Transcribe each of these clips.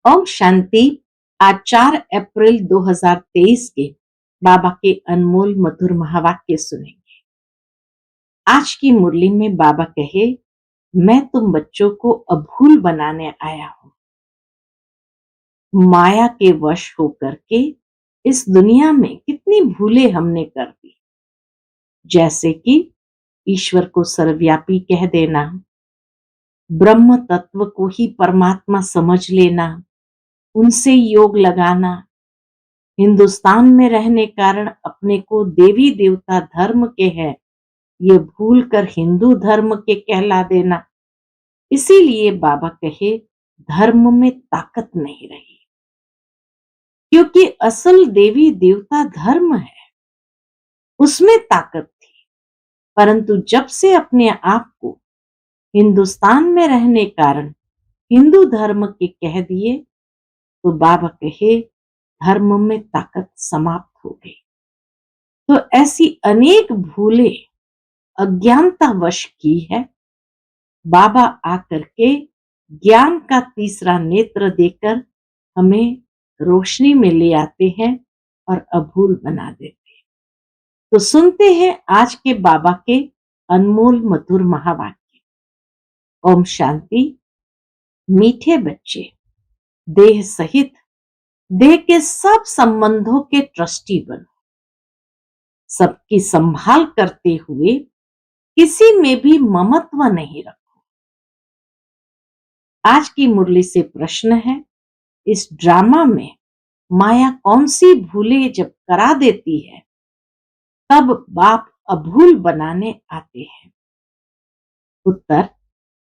ओम शांति। आज 4 अप्रैल 2023 के बाबा के अनमोल मधुर महावाक्य सुनेंगे। आज की मुरली में बाबा कहे, मैं तुम बच्चों को अभूल बनाने आया हूं। माया के वश होकर के इस दुनिया में कितनी भूलें हमने कर दी, जैसे कि ईश्वर को सर्वव्यापी कह देना, ब्रह्म तत्व को ही परमात्मा समझ लेना, उनसे योग लगाना, हिंदुस्तान में रहने कारण अपने को देवी देवता धर्म के हैं ये भूल कर हिंदू धर्म के कहला देना। इसीलिए बाबा कहे, धर्म में ताकत नहीं रही, क्योंकि असल देवी देवता धर्म है, उसमें ताकत थी। परंतु जब से अपने आप को हिंदुस्तान में रहने कारण हिंदू धर्म के कह दिए, तो बाबा कहे धर्म में ताकत समाप्त हो गई। तो ऐसी अनेक भूलें अज्ञानतावश की है। बाबा आकर के ज्ञान का तीसरा नेत्र देकर हमें रोशनी में ले आते हैं और अभूल बना देते हैं। तो सुनते हैं आज के बाबा के अनमोल मधुर महावाक्य। ओम शांति। मीठे बच्चे, देह सहित देह के सब संबंधों के ट्रस्टी बनो। सबकी संभाल करते हुए किसी में भी ममत्व नहीं रखो। आज की मुरली से प्रश्न है, इस ड्रामा में माया कौन सी भूलें जब करा देती है, तब बाप अभूल बनाने आते हैं। उत्तर,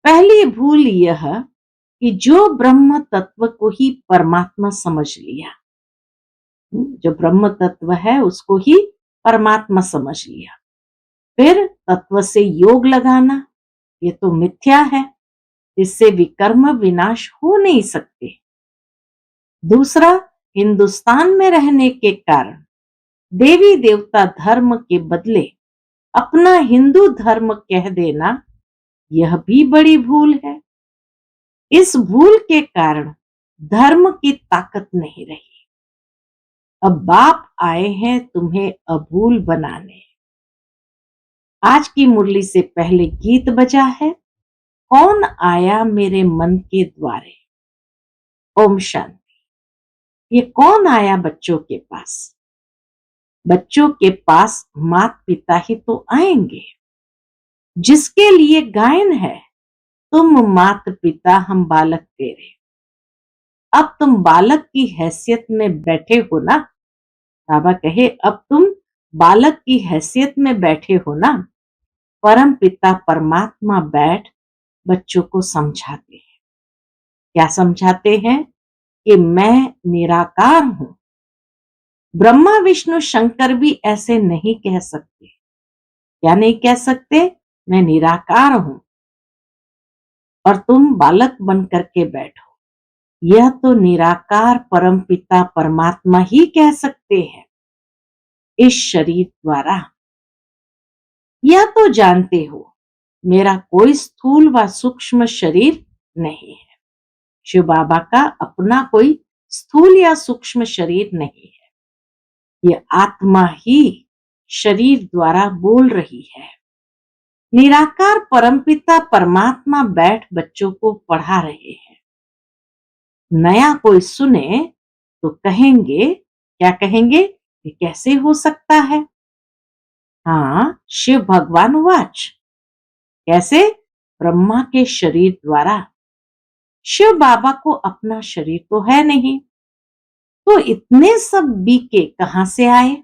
पहली भूल यह कि जो ब्रह्म तत्व को ही परमात्मा समझ लिया, जो ब्रह्म तत्व है उसको ही परमात्मा समझ लिया, फिर तत्व से योग लगाना, ये तो मिथ्या है, इससे विकर्म विनाश हो नहीं सकते। दूसरा, हिंदुस्तान में रहने के कारण देवी देवता धर्म के बदले अपना हिंदू धर्म कह देना, यह भी बड़ी भूल है। इस भूल के कारण धर्म की ताकत नहीं रही। अब बाप आए हैं तुम्हें अभूल बनाने। आज की मुरली से पहले गीत बजा है, कौन आया मेरे मन के द्वारे। ओम शांति। ये कौन आया बच्चों के पास? बच्चों के पास माता पिता ही तो आएंगे, जिसके लिए गायन है, तुम माता पिता हम बालक तेरे। अब तुम बालक की हैसियत में बैठे हो ना। बाबा कहे, अब तुम बालक की हैसियत में बैठे हो ना। परम पिता परमात्मा बैठ बच्चों को समझाते हैं। क्या समझाते हैं? कि मैं निराकार हूं। ब्रह्मा विष्णु शंकर भी ऐसे नहीं कह सकते। क्या नहीं कह सकते? मैं निराकार हूं और तुम बालक बन करके बैठो। यह तो निराकार परम पिता परमात्मा ही कह सकते हैं इस शरीर द्वारा। यह तो जानते हो, मेरा कोई स्थूल व सूक्ष्म शरीर नहीं है। शिव बाबा का अपना कोई स्थूल या सूक्ष्म शरीर नहीं है। यह आत्मा ही शरीर द्वारा बोल रही है। निराकार परमपिता परमात्मा बैठ बच्चों को पढ़ा रहे हैं। नया कोई सुने तो कहेंगे, क्या कहेंगे? ये कैसे हो सकता है? हाँ, शिव भगवान वाच कैसे? ब्रह्मा के शरीर द्वारा। शिव बाबा को अपना शरीर तो है नहीं, तो इतने सब बीके कहां से आए?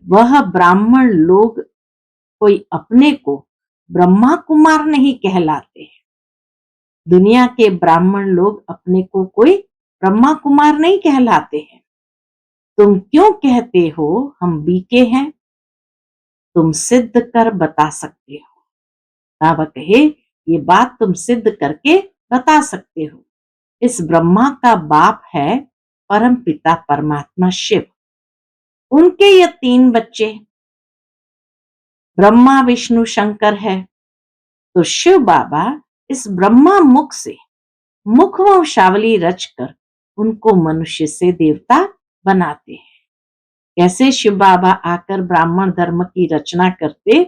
वह ब्राह्मण लोग कोई अपने को ब्रह्मा कुमार नहीं कहलाते। दुनिया के ब्राह्मण लोग अपने को कोई ब्रह्मा कुमार नहीं कहलाते हैं। तुम क्यों कहते हो हम बीके हैं? तुम सिद्ध कर बता सकते हो। बाबा कहे, ये बात तुम सिद्ध करके बता सकते हो। इस ब्रह्मा का बाप है परम पिता परमात्मा शिव। उनके ये 3 बच्चे ब्रह्मा विष्णु शंकर है। तो शिव बाबा इस ब्रह्मा मुख से मुख वंशावली रचकर उनको मनुष्य से देवता बनाते हैं। कैसे शिव बाबा आकर ब्राह्मण धर्म की रचना करते,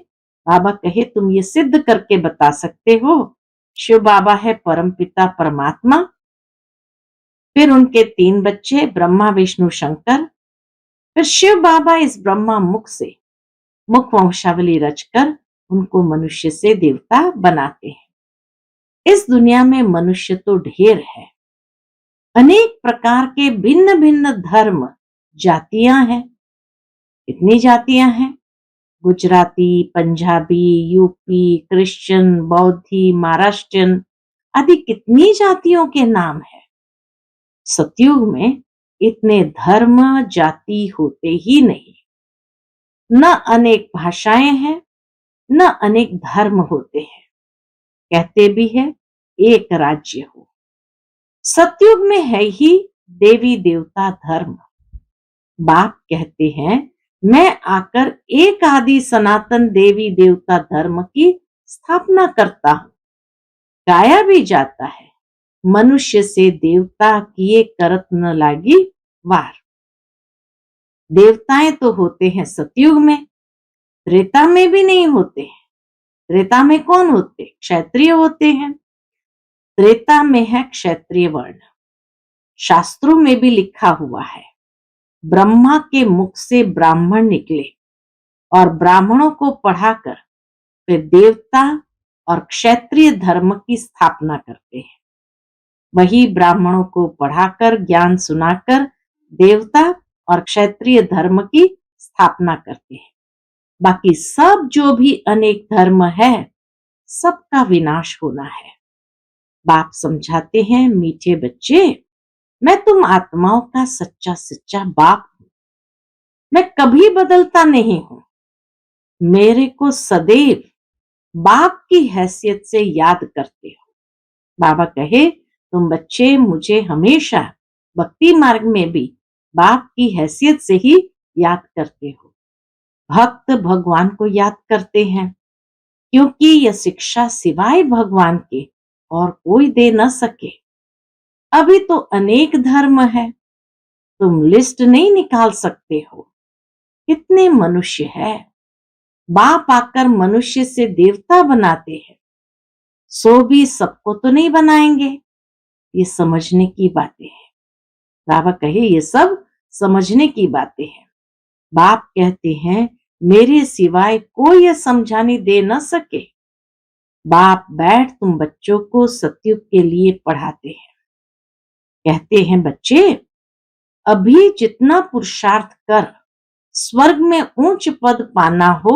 बाबा कहे तुम ये सिद्ध करके बता सकते हो? शिव बाबा है परमपिता परमात्मा। फिर उनके 3 बच्चे ब्रह्मा विष्णु शंकर। फिर शिव बाबा इस ब्रह्मा मुख से मुख वंशावली रचकर उनको मनुष्य से देवता बनाते हैं। इस दुनिया में मनुष्य तो ढेर है, अनेक प्रकार के भिन्न भिन्न धर्म जातियां हैं। कितनी जातियां हैं? गुजराती, पंजाबी, यूपी, क्रिश्चियन, बौद्धि, महाराष्ट्रियन आदि कितनी जातियों के नाम है। सतयुग में इतने धर्म जाति होते ही नहीं। न अनेक भाषाएं हैं, न अनेक धर्म होते हैं। कहते भी है एक राज्य हो। सतयुग में है ही देवी देवता धर्म। बाप कहते हैं मैं आकर एक आदि सनातन देवी देवता धर्म की स्थापना करता हूं। गाया भी जाता है मनुष्य से देवता किए करत न लागी वार। देवताएं तो होते हैं सतयुग में, त्रेता में भी नहीं होते। त्रेता में कौन होते? क्षत्रिय होते हैं। त्रेता में है क्षत्रिय वर्ण। शास्त्रों में भी लिखा हुआ है ब्रह्मा के मुख से ब्राह्मण निकले और ब्राह्मणों को पढ़ाकर फिर देवता और क्षत्रिय धर्म की स्थापना करते हैं। वही ब्राह्मणों को पढ़ाकर ज्ञान सुनाकर देवता और क्षत्रिय धर्म की स्थापना करते हैं। बाकी सब जो भी अनेक धर्म है सबका विनाश होना है। बाप समझाते हैं मीठे बच्चे, मैं तुम आत्माओं का सच्चा सच्चा बाप हूं। मैं कभी बदलता नहीं हूं। मेरे को सदैव बाप की हैसियत से याद करते हो। बाबा कहे तुम बच्चे मुझे हमेशा भक्ति मार्ग में भी बाप की हैसियत से ही याद करते हो। भक्त भगवान को याद करते हैं क्योंकि यह शिक्षा सिवाय भगवान के और कोई दे न सके। अभी तो अनेक धर्म है, तुम लिस्ट नहीं निकाल सकते हो। कितने मनुष्य है। बाप आकर मनुष्य से देवता बनाते हैं, सो भी सबको तो नहीं बनाएंगे। ये समझने की बातें हैं। बाबा कहे ये सब समझने की बातें हैं। बाप कहते हैं मेरे सिवाय कोई यह समझाने दे न सके। बाप बैठ तुम बच्चों को सतयुग के लिए पढ़ाते हैं। कहते हैं बच्चे अभी जितना पुरुषार्थ कर स्वर्ग में ऊंच पद पाना हो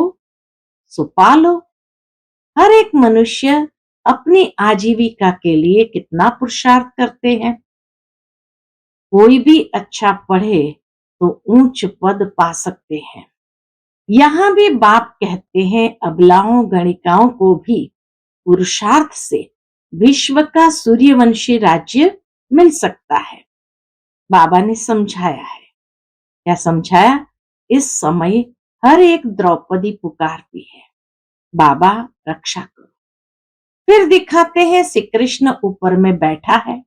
सो पालो। हर एक मनुष्य अपनी आजीविका के लिए कितना पुरुषार्थ करते हैं। कोई भी अच्छा पढ़े तो ऊंच पद पा सकते हैं। यहां भी बाप कहते हैं अबलाओं गणिकाओं को भी पुरुषार्थ से विश्व का सूर्यवंशी राज्य मिल सकता है। बाबा ने समझाया है। क्या समझाया? इस समय हर एक द्रौपदी पुकारती है बाबा रक्षा करो। फिर दिखाते हैं श्री कृष्ण ऊपर में बैठा है।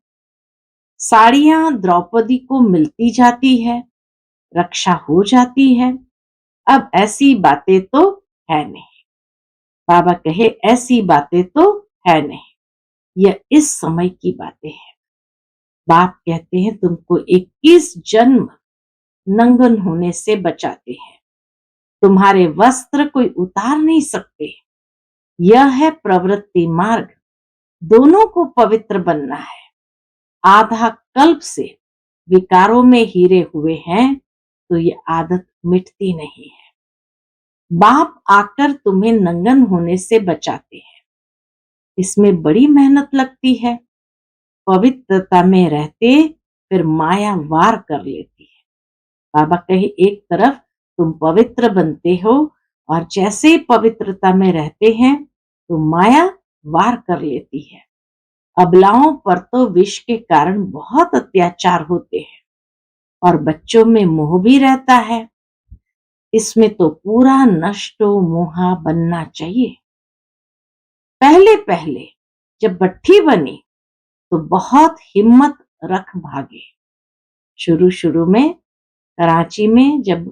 साड़ियां द्रौपदी को मिलती जाती है, रक्षा हो जाती है। अब ऐसी बातें तो है नहीं। बाबा कहे ऐसी बातें तो है नहीं, यह इस समय की बातें हैं। बाप कहते हैं तुमको 21 जन्म नंगन होने से बचाते हैं। तुम्हारे वस्त्र कोई उतार नहीं सकते। यह है प्रवृत्ति मार्ग। दोनों को पवित्र बनना है। आधा कल्प से विकारों में हीरे हुए हैं तो ये आदत मिटती नहीं है। बाप आकर तुम्हें नंगन होने से बचाते हैं। इसमें बड़ी मेहनत लगती है। पवित्रता में रहते फिर माया वार कर लेती है। बाबा कहे एक तरफ तुम पवित्र बनते हो और जैसे पवित्रता में रहते हैं तो माया वार कर लेती है। अबलाओं पर तो विष के कारण बहुत अत्याचार होते हैं और बच्चों में मोह भी रहता है। इसमें तो पूरा नष्टो मोहा बनना चाहिए। पहले पहले जब भट्ठी बनी तो बहुत हिम्मत रख भागे। शुरू शुरू में कराची में जब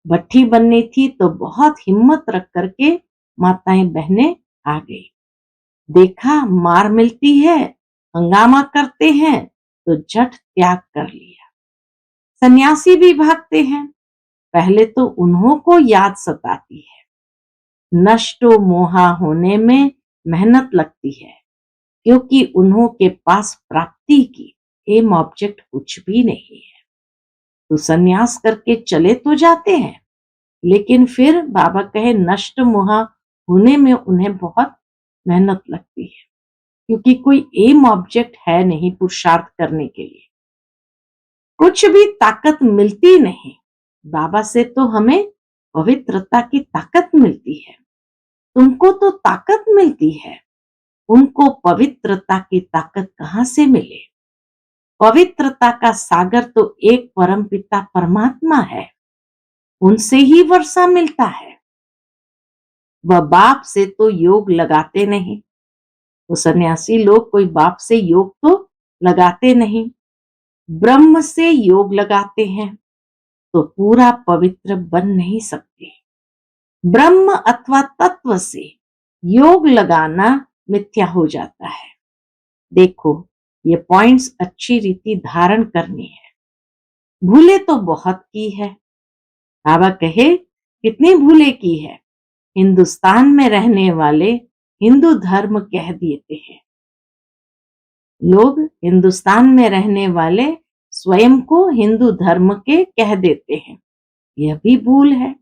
भट्ठी बननी थी तो बहुत हिम्मत रख करके माताएं बहनें आ गई। देखा मार मिलती है, हंगामा करते हैं, तो झट त्याग कर लिया। सन्यासी भी भागते हैं। पहले तो उन्हों को याद सताती है। नष्टो मोहा होने में मेहनत लगती है, क्योंकि उन्हों के पास प्राप्ति की एम ऑब्जेक्ट कुछ भी नहीं है। तो सन्यास करके चले तो जाते हैं, लेकिन फिर बाबा कहे नष्ट मोहा होने में उन्हें बहुत मेहनत लगती है, क्योंकि कोई एम ऑब्जेक्ट है नहीं पुरुषार्थ करने के लिए। कुछ भी ताकत मिलती नहीं। बाबा से तो हमें पवित्रता की ताकत मिलती है। तुमको तो ताकत मिलती है, उनको पवित्रता की ताकत कहां से मिले? पवित्रता का सागर तो एक परमपिता परमात्मा है, उनसे ही वर्षा मिलता है। वह बाप से तो योग लगाते नहीं। वो सन्यासी लोग कोई बाप से योग तो लगाते नहीं, ब्रह्म से योग लगाते हैं, तो पूरा पवित्र बन नहीं सकते। ब्रह्म अथवा तत्व से योग लगाना मिथ्या हो जाता है। देखो, ये पॉइंट्स अच्छी रीति धारण करनी है। भूले तो बहुत की है। बाबा कहे कितनी भूले की है। हिंदुस्तान में रहने वाले हिंदू धर्म कह देते हैं। लोग हिंदुस्तान में रहने वाले स्वयं को हिंदू धर्म के कह देते हैं। यह भी भूल है।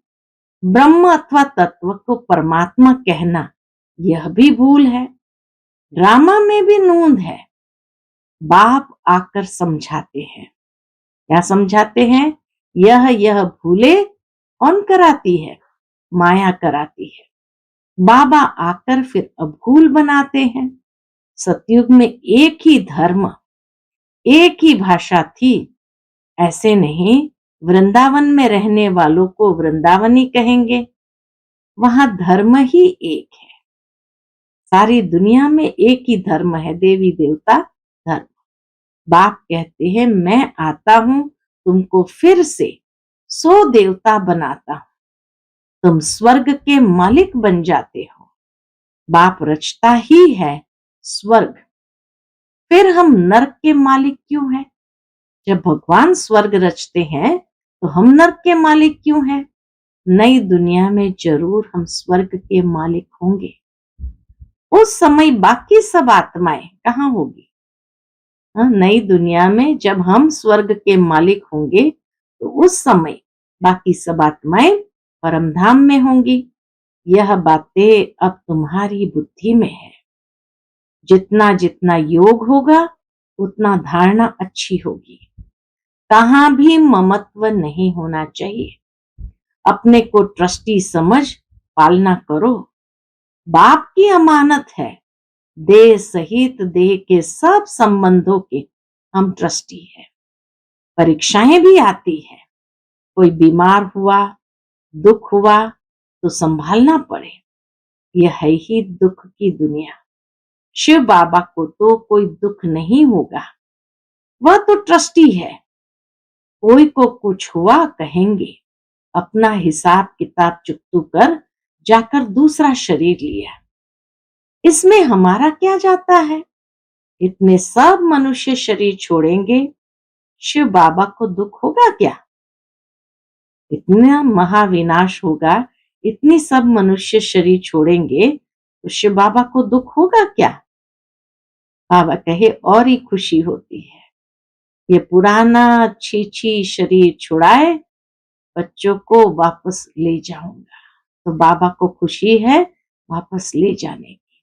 ब्रह्म अथवा तत्व को परमात्मा कहना, यह भी भूल है। ड्रामा में भी नूंद है। बाप आकर समझाते हैं। क्या समझाते हैं? यह भूले कौन कराती है? माया कराती है। बाबा आकर फिर अभूल बनाते हैं। सतयुग में एक ही धर्म, एक ही भाषा थी, ऐसे नहीं। वृंदावन में रहने वालों को वृंदावनी कहेंगे, वहां धर्म ही एक है। सारी दुनिया में एक ही धर्म है, देवी देवता धर्म। बाप कहते हैं मैं आता हूं तुमको फिर से 100 देवता बनाता हूं, तुम स्वर्ग के मालिक बन जाते हो। बाप रचता ही है स्वर्ग, फिर हम नरक के मालिक क्यों हैं? जब भगवान स्वर्ग रचते हैं तो हम नरक के मालिक क्यों हैं? नई दुनिया में जरूर हम स्वर्ग के मालिक होंगे। उस समय बाकी सब आत्माएं कहाँ होगी? नई दुनिया में जब हम स्वर्ग के मालिक होंगे तो उस समय बाकी सब आत्माएं परमधाम में होंगी। यह बातें अब तुम्हारी बुद्धि में है। जितना जितना योग होगा उतना धारणा अच्छी होगी। कहां भी ममत्व नहीं होना चाहिए। अपने को ट्रस्टी समझ पालना करो। बाप की अमानत है। देह सहित देह के सब संबंधों के हम ट्रस्टी हैं। परीक्षाएं भी आती है। कोई बीमार हुआ, दुख हुआ तो संभालना पड़े। यह है ही दुख की दुनिया। शिव बाबा को तो कोई दुख नहीं होगा, वह तो ट्रस्टी है। कोई को कुछ हुआ कहेंगे, अपना हिसाब किताब चुकतू कर जाकर दूसरा शरीर लिया। इसमें हमारा क्या जाता है? इतने सब मनुष्य शरीर छोड़ेंगे, शिव बाबा को दुख होगा क्या? इतना महाविनाश होगा, इतनी सब मनुष्य शरीर छोड़ेंगे तो शिव बाबा को दुख होगा क्या? बाबा कहे और ही खुशी होती है। ये पुराना छी शरीर छुड़ाए, बच्चों को वापस ले जाऊंगा। तो बाबा को खुशी है वापस ले जाने की।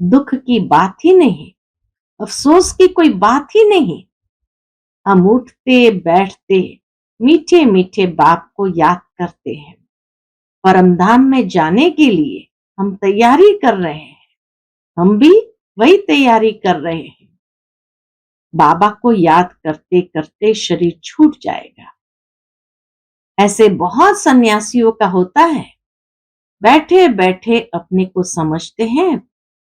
दुख की बात ही नहीं, अफसोस की कोई बात ही नहीं। हम उठते बैठते मीठे मीठे बाप को याद करते हैं। परमधाम में जाने के लिए हम तैयारी कर रहे हैं। हम भी वही तैयारी कर रहे हैं। बाबा को याद करते करते शरीर छूट जाएगा। ऐसे बहुत सन्यासियों का होता है। बैठे बैठे अपने को समझते हैं,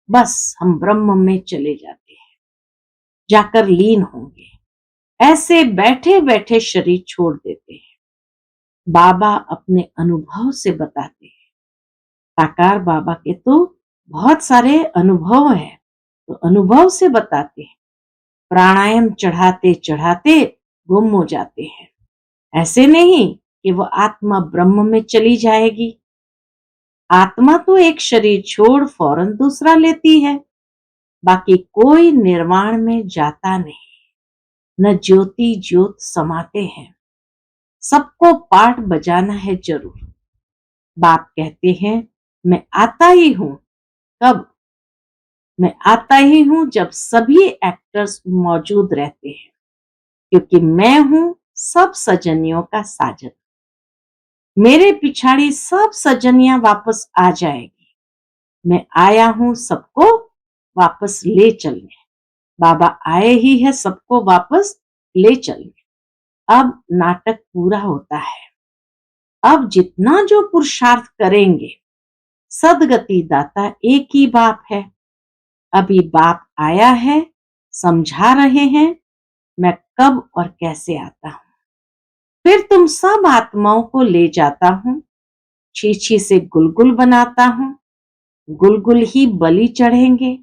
बस हम ब्रह्म में चले जाते हैं। जाकर लीन होंगे। ऐसे बैठे बैठे शरीर छोड़ देते हैं। बाबा अपने अनुभव से बताते हैं। साकार बाबा के तो बहुत सारे अनुभव हैं, तो अनुभव से बताते हैं। प्राणायाम चढ़ाते चढ़ाते गुम हो जाते हैं। ऐसे नहीं कि वो आत्मा ब्रह्म में चली जाएगी। आत्मा तो एक शरीर छोड़ फौरन दूसरा लेती है, बाकी कोई निर्वाण में जाता नहीं। न ज्योति ज्योत समाते हैं। सबको पाठ बजाना है जरूर। बाप कहते हैं, मैं आता ही हूं। कब? मैं आता ही हूं जब सभी एक्टर्स मौजूद रहते हैं, क्योंकि मैं हूं सब सजनियों का साजन। मेरे पिछाड़ी सब सजनियां वापस आ जाएगी। मैं आया हूं सबको वापस ले चलने। बाबा आए ही है सबको वापस ले चलने। अब नाटक पूरा होता है। अब जितना जो पुरुषार्थ करेंगे, सदगति दाता एक ही बाप है। अभी बाप आया है, समझा रहे हैं मैं कब और कैसे आता हूं। फिर तुम सब आत्माओं को ले जाता हूं, छीछी से गुलगुल बनाता हूं। गुलगुल ही बलि चढ़ेंगे।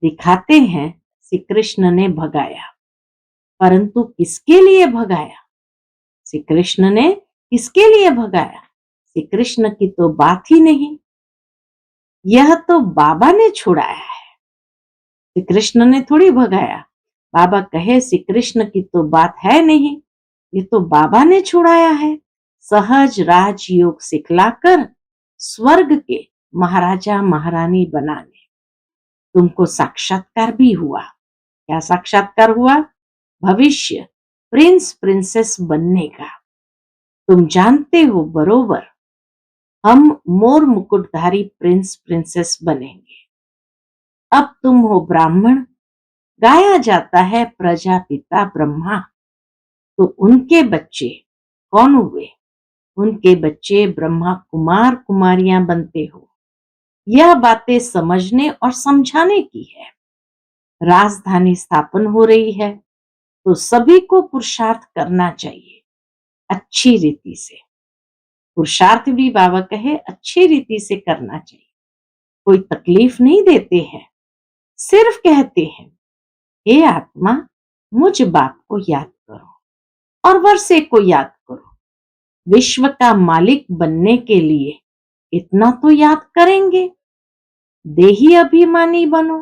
दिखाते हैं श्री कृष्ण ने भगाया, परंतु किसके लिए भगाया? श्री कृष्ण ने किसके लिए भगाया? श्री कृष्ण की तो बात ही नहीं। यह तो बाबा ने छुड़ाया है। श्री कृष्ण ने थोड़ी भगाया। बाबा कहे श्री कृष्ण की तो बात है नहीं, ये तो बाबा ने छुड़ाया है। सहज राजयोग सिखलाकर स्वर्ग के महाराजा महारानी बनाने। तुमको साक्षात्कार भी हुआ। क्या साक्षात्कार हुआ? भविष्य प्रिंस प्रिंसेस बनने का। तुम जानते हो बरोबर, हम मोर मुकुटधारी प्रिंस प्रिंसेस बनेंगे। अब तुम हो ब्राह्मण। गाया जाता है प्रजापिता ब्रह्मा, तो उनके बच्चे कौन हुए? उनके बच्चे ब्रह्मा कुमार कुमारियां बनते हो। यह बातें समझने और समझाने की है। राजधानी स्थापन हो रही है, तो सभी को पुरुषार्थ करना चाहिए अच्छी रीति से। पुरुषार्थ भी बाबा कहे अच्छी रीति से करना चाहिए। कोई तकलीफ नहीं देते हैं, सिर्फ कहते हैं, हे आत्मा, मुझ बाप को याद करो और वर्षे को याद करो। विश्व का मालिक बनने के लिए इतना तो याद करेंगे। देही अभिमानी बनो।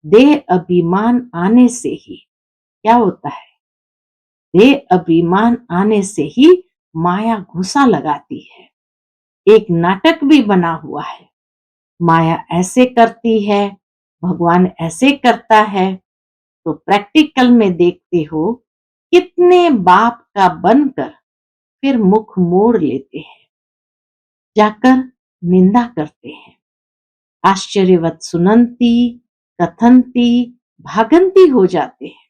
देह अभिमान आने से ही क्या होता है? देह अभिमान आने से ही माया घुसा लगाती है। एक नाटक भी बना हुआ है। माया ऐसे करती है, भगवान ऐसे करता है। तो प्रैक्टिकल में देखते हो कितने बाप का बनकर फिर मुख मोड़ लेते हैं, जाकर निंदा करते हैं। आश्चर्यवत सुनंती कथनती भागंती हो जाते हैं।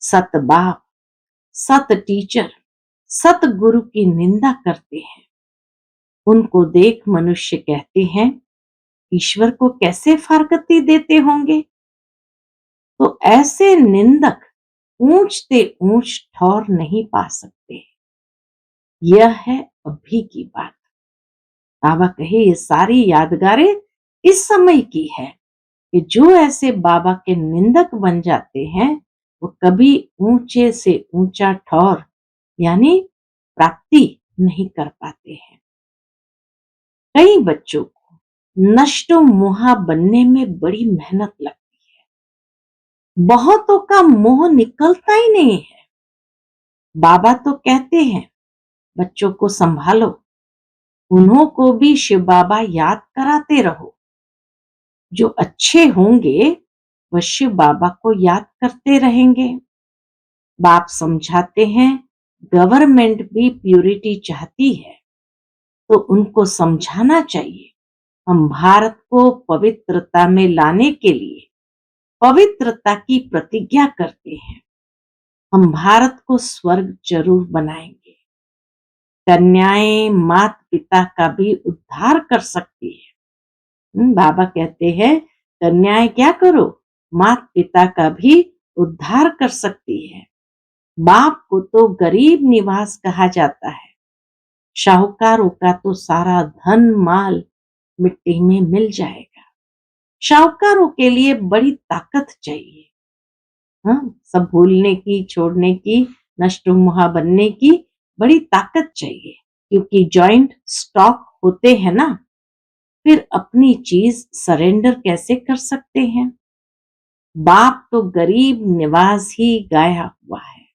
सत बाप, सत टीचर, सत गुरु की निंदा करते हैं। उनको देख मनुष्य कहते हैं, ईश्वर को कैसे फारकती देते होंगे। तो ऐसे निंदक ऊंचते ऊंच ठौर नहीं पा सकते। यह है अभी की बात। बाबा कहे ये सारी यादगारें इस समय की है कि जो ऐसे बाबा के निंदक बन जाते हैं, वो कभी ऊंचे से ऊंचा ठौर यानी प्राप्ति नहीं कर पाते हैं। कई बच्चों को नष्टो मोहा बनने में बड़ी मेहनत लगती है। बहुतों का मोह निकलता ही नहीं है। बाबा तो कहते हैं बच्चों को संभालो, उन्हों को भी शिव बाबा याद कराते रहो। जो अच्छे होंगे वह शिव बाबा को याद करते रहेंगे। बाप समझाते हैं गवर्नमेंट भी प्यूरिटी चाहती है, तो उनको समझाना चाहिए हम भारत को पवित्रता में लाने के लिए पवित्रता की प्रतिज्ञा करते हैं। हम भारत को स्वर्ग जरूर बनाएंगे। कन्याएं माता पिता का भी उद्धार कर सकती है। बाबा कहते हैं कन्याएं क्या करो, माता पिता का भी उद्धार कर सकती है। बाप को तो गरीब निवास कहा जाता है। शाहूकारों का तो सारा धन माल मिट्टी में मिल जाएगा। शाहूकारों के लिए बड़ी ताकत चाहिए, हाँ, सब भूलने की, छोड़ने की, नष्ट-मुहा बनने की बड़ी ताकत चाहिए, क्योंकि जॉइंट स्टॉक होते हैं ना, फिर अपनी चीज सरेंडर कैसे कर सकते हैं। बाप तो गरीब निवास ही गाया हुआ है।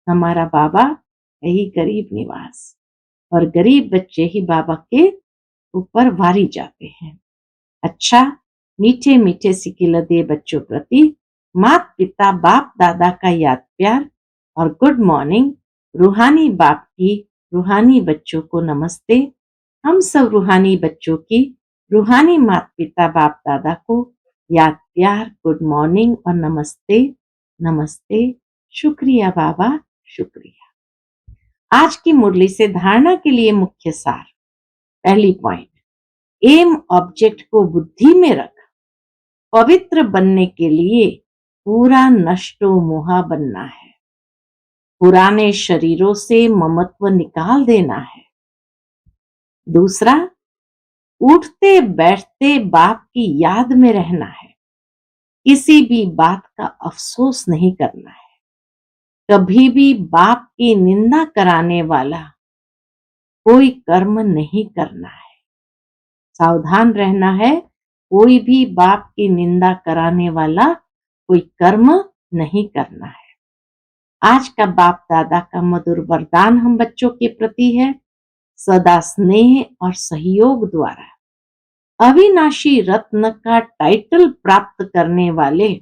हमारा बाबा यही गरीब निवास, और गरीब बच्चे ही बाबा के ऊपर वारी जाते हैं। अच्छा, मीठे मीठे सिकिलदे बच्चों प्रति माता पिता बाप दादा का याद प्यार और गुड मॉर्निंग। रूहानी बाप की रूहानी बच्चों को नमस्ते। हम सब रूहानी बच्चों की रूहानी माता पिता बाप दादा को याद प्यार, गुड मॉर्निंग और नमस्ते। नमस्ते, शुक्रिया बाबा, शुक्रिया। आज की मुरली से धारणा के लिए मुख्य सार। पहली पॉइंट, एम ऑब्जेक्ट को बुद्धि में रख। पवित्र बनने के लिए पूरा नष्टो मोहा बनना है। पुराने शरीरों से ममत्व निकाल देना है। दूसरा, उठते बैठते बाप की याद में रहना है। किसी भी बात का अफसोस नहीं करना है। कभी भी बाप की निंदा कराने वाला कोई कर्म नहीं करना है। सावधान रहना है, कोई भी बाप की निंदा कराने वाला कोई कर्म नहीं करना है। आज का बाप दादा का मधुर वरदान हम बच्चों के प्रति है, सदा स्नेह और सहयोग द्वारा अविनाशी रत्न का टाइटल प्राप्त करने वाले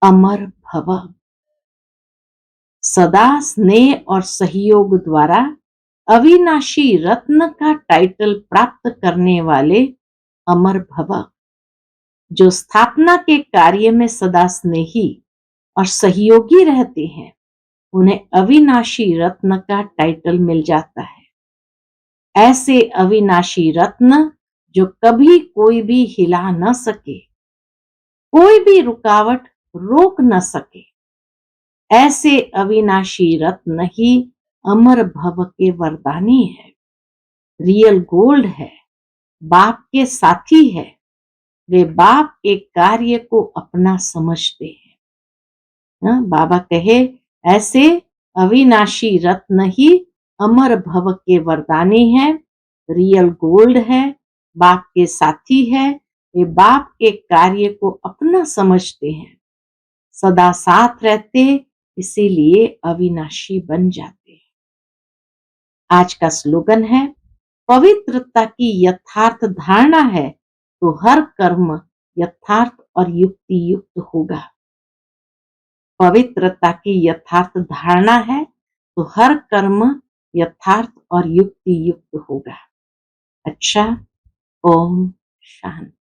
अमर भव। सदा स्नेह और सहयोग द्वारा अविनाशी रत्न का टाइटल प्राप्त करने वाले अमर भव। जो स्थापना के कार्य में सदा स्नेही और सहयोगी रहते हैं, उन्हें अविनाशी रत्न का टाइटल मिल जाता है। ऐसे अविनाशी रत्न जो कभी कोई भी हिला न सके, कोई भी रुकावट रोक न सके, ऐसे अविनाशी रत्न ही अमर भव के वरदानी है, रियल गोल्ड है, बाप के साथी है। वे बाप के कार्य को अपना समझते हैं। बाबा कहे, ऐसे अविनाशी रत्न ही अमर भव के वरदानी है, रियल गोल्ड है, बाप के साथी है। वे बाप के कार्य को अपना समझते हैं, सदा साथ रहते, इसीलिए अविनाशी बन जाते हैं। आज का स्लोगन है, पवित्रता की यथार्थ धारणा है तो हर कर्म यथार्थ और युक्ति युक्त होगा। पवित्रता की यथार्थ धारणा है तो हर कर्म यथार्थ और युक्ति युक्त होगा। अच्छा, ओम शांति।